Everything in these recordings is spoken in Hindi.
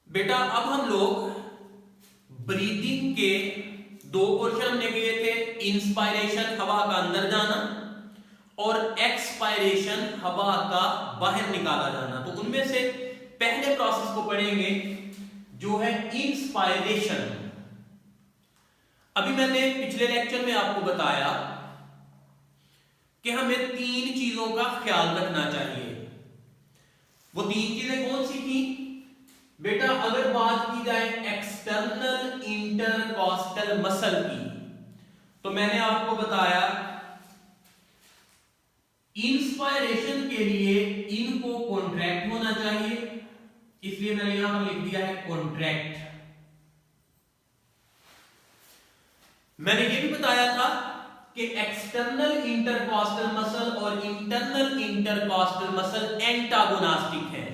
बेटा अब हम लोग ब्रीदिंग के दो पोर्शन हमने किए थे। इंस्पायरेशन हवा का अंदर जाना और एक्सपायरेशन हवा का बाहर निकाला जाना। तो उनमें से पहले प्रोसेस को पढ़ेंगे जो है इंस्पायरेशन। अभी मैंने पिछले लेक्चर में आपको बताया कि हमें तीन चीजों का ख्याल रखना चाहिए। वो तीन चीजें कौन सी थी बेटा? अगर बात की जाए एक्सटर्नल इंटरकॉस्टल मसल की, तो मैंने आपको बताया इंस्पायरेशन के लिए इनको कॉन्ट्रैक्ट होना चाहिए, इसलिए मैंने यहां पर लिख दिया है कॉन्ट्रैक्ट। मैंने ये भी बताया था कि एक्सटर्नल इंटरकॉस्टल मसल और इंटरनल इंटरकॉस्टल मसल एंटागोनास्टिक है।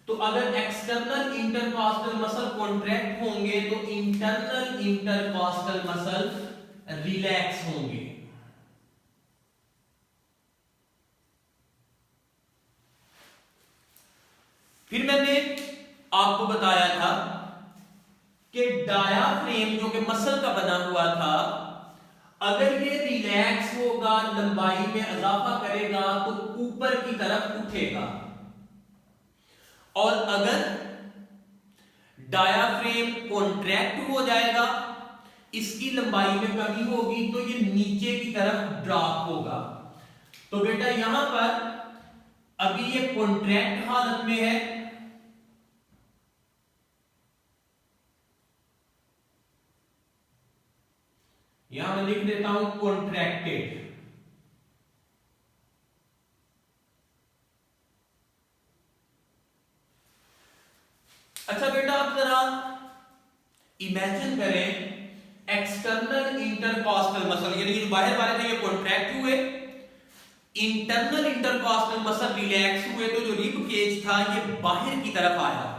तो अगर एक्सटर्नल इंटरकॉस्टल मसल कॉन्ट्रैक्ट होंगे तो इंटरनल इंटरकॉस्टल मसल रिलैक्स होंगे। फिर मैंने आपको बताया था कि डायाफ्रेम जो कि मसल का बना हुआ था, अगर ये रिलैक्स होगा, लंबाई में इजाफा करेगा तो ऊपर की तरफ उठेगा, और अगर डायाफ्रेम कॉन्ट्रैक्ट हो जाएगा, इसकी लंबाई में कमी होगी तो ये नीचे की तरफ ड्रॉप होगा। तो बेटा यहां पर अभी ये कॉन्ट्रैक्ट हालत में है, यहां मैं लिख देता हूं कॉन्ट्रैक्टेड। अच्छा बेटा अब जरा इमेजिन करें एक्सटर्नल इंटरकॉस्टल मसल, यानी जो बाहर वाले थे ये कॉन्ट्रैक्ट हुए, इंटरनल इंटरकॉस्टल मसल रिलैक्स हुए, तो जो रिब केज था ये बाहर की तरफ आया।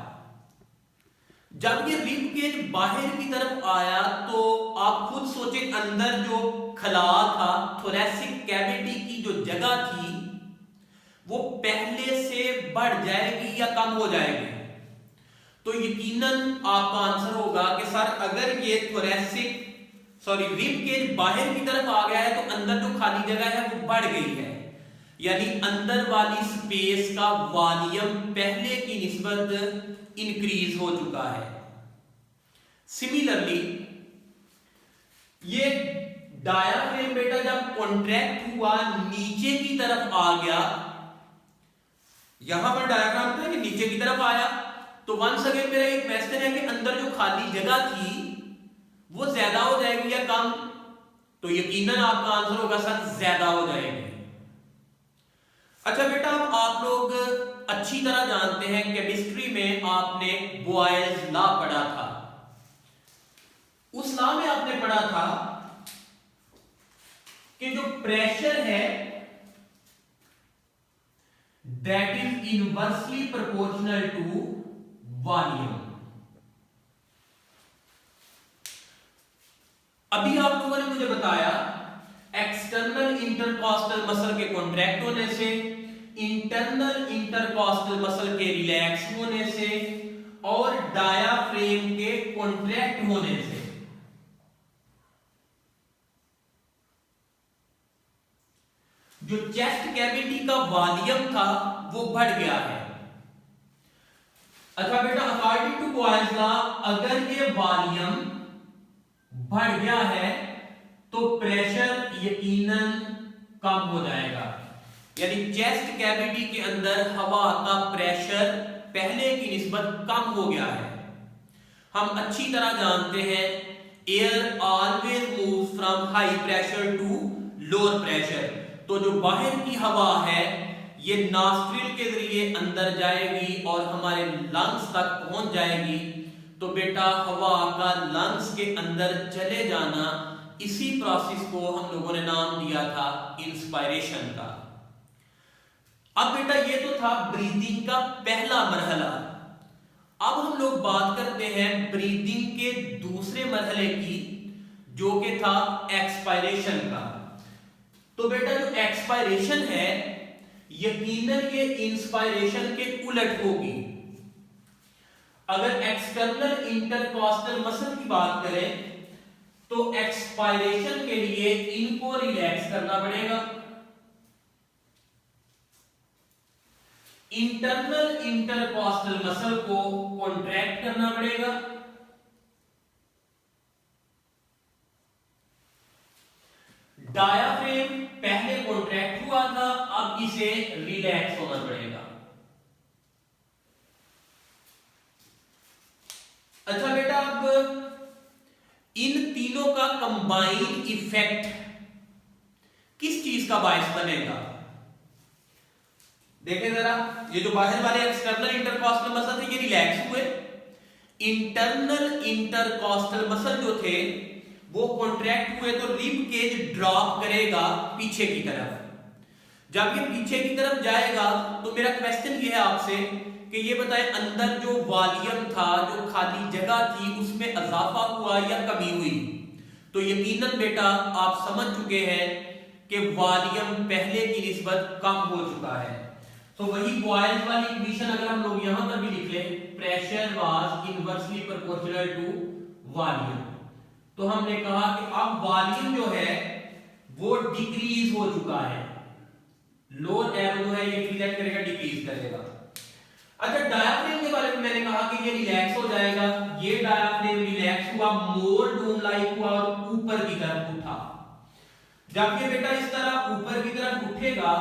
जब ये रिब केज बाहर की तरफ आया तो आप खुद सोचें, अंदर जो खला था, थोरेसिक कैविटी की जो जगह थी, वो पहले से बढ़ जाएगी या कम हो जाएगी? तो यकीनन आपका आंसर होगा कि सर अगर ये रिब केज बाहर की तरफ आ गया है तो अंदर जो खाली जगह है वो बढ़ गई है, यानी अंदर वाली स्पेस का वॉल्यूम पहले की निस्बत इंक्रीज हो चुका है। सिमिलरली ये डायाफ्रेम बेटा जब कॉन्ट्रैक्ट हुआ, नीचे की तरफ आ गया, यहां पर डायग्राम था कि नीचे की तरफ आया, तो वंस अगेन मेरा एक क्वेश्चन है कि अंदर जो खाली जगह थी वो ज्यादा हो जाएगी या कम? तो यकीनन आपका आंसर होगा सर ज्यादा हो जाएगी। अच्छा बेटा अब आप लोग अच्छी तरह जानते हैं केमिस्ट्री में आपने बॉयल्स लॉ पढ़ा था। उस लॉ में आपने पढ़ा था कि जो प्रेशर है that is inversely proportional to volume. अभी आप लोगों ने मुझे बताया एक्सटर्नल इंटरकॉस्टल मसल के कॉन्ट्रैक्ट होने से, इंटरनल इंटरकॉस्टल मसल के रिलैक्स होने से और डायाफ्रेम के कॉन्ट्रैक्ट होने से जो चेस्ट कैविटी का वॉल्यूम था वो बढ़ गया है। अच्छा बेटा अकॉर्डिंग टू बॉयल्स लॉ अगर ये वॉल्यूम बढ़ गया है तो प्रेशर यकीनन कम हो जाएगा, यानी चेस्ट कैविटी के अंदर हवा का प्रेशर पहले की निस्बत कम हो गया है। हम अच्छी तरह जानते हैं air always moves from high pressure to lower pressure, तो जो बाहर की हवा है ये नॉस्ट्रिल के जरिए अंदर जाएगी और हमारे लंग्स तक पहुंच जाएगी। तो बेटा हवा का लंग्स के अंदर चले जाना, इसी प्रोसेस को हम लोगों ने नाम दिया था इंस्पायरेशन का। अब बेटा ये तो था ब्रीदिंग का पहला मरहला। अब हम लोग बात करते हैं ब्रीदिंग के दूसरे मरहले की, जो कि था एक्सपायरेशन का। तो बेटा जो एक्सपायरेशन है यकीनन ये इंस्पायरेशन के उलट होगी। अगर एक्सटर्नल इंटरकॉस्टल मसल की बात करें तो एक्सपायरेशन के लिए इनको रिलैक्स करना पड़ेगा, इंटरनल इंटरकॉस्टल मसल को कॉन्ट्रैक्ट करना पड़ेगा, डायाफ्रेम पहले कॉन्ट्रैक्ट हुआ था, अब इसे रिलैक्स होना पड़ेगा। अच्छा बेटा, अब इन तीनों का कंबाइंड इफेक्ट किस चीज का बायस बनेगा? देखें जरा, ये जो बाहर वाले एक्सटर्नल इंटरकॉस्टल मसल थे ये रिलैक्स हुए, इंटरनल इंटरकॉस्टल मसल जो थे वो कॉन्ट्रैक्ट हुए, तो रिब केज ड्रॉप करेगा पीछे की तरफ। जब ये पीछे की तरफ जाएगा तो मेरा क्वेश्चन ये है आपसे कि ये बताएं अंदर जो वॉल्यूम था, जो खाली जगह थी, उसमें इजाफा हुआ या कमी हुई? तो यकीनन बेटा आप समझ चुके हैं कि वॉल्यूम पहले की निस्बत कम हो चुका है। तो वही बॉयल्स वाली इक्वेशन अगर हम लोग यहां पर भी लिख लें, pressure was inversely proportional to volume, तो हमने कहा कि अब वॉल्यूम जो है वो डिक्रीज हो चुका है, लोअर एरो जो है ये रिफ्लेक्ट करेगा, डिक्रीज करेगा। अच्छा, डायाफ्रेम के बारे में मैंने कहा कि ये रिलैक्स हो जाएगा, ये डायाफ्रेम रिलैक्स हुआ, मोर डूम लाइक हुआ और ऊपर की तरफ उठा। जब ये बेटा इस तरह ऊपर की तरफ उठेगा,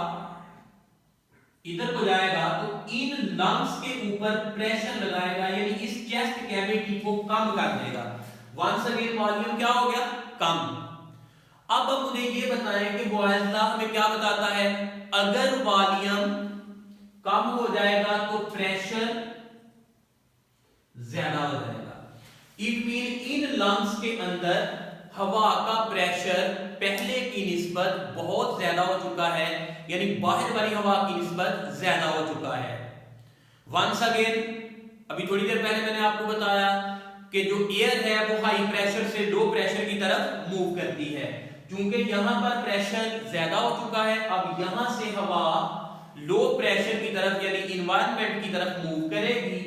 इधर को जाएगा, तो इन लंग्स के ऊपर प्रेशर लगाएगा, यानी इस चेस्ट कैविटी को कम कर देगा। वंस अगेन वॉल्यूम क्या हो गया? कम। अब मुझे ये बताएं कि बॉयल्स लॉ हमें क्या बताता है? अगर वॉल्यूम कम हो जाएगा तो प्रेशर ज्यादा हो जाएगा। इट मीन इन लंग्स के अंदर हवा का प्रेशर पहले की निस्बत बहुत ज्यादा हो चुका है, यानी बाहर वाली हवा की निस्बत ज्यादा हो चुका है। वंस अगेन, अभी थोड़ी देर पहले मैंने आपको बताया कि जो एयर है वो हाई प्रेशर से लो प्रेशर की तरफ मूव करती है। क्योंकि यहां पर प्रेशर ज्यादा हो चुका है, अब यहां से हवा लो प्रेशर की तरफ यानी इन्वायरमेंट की तरफ मूव करेगी,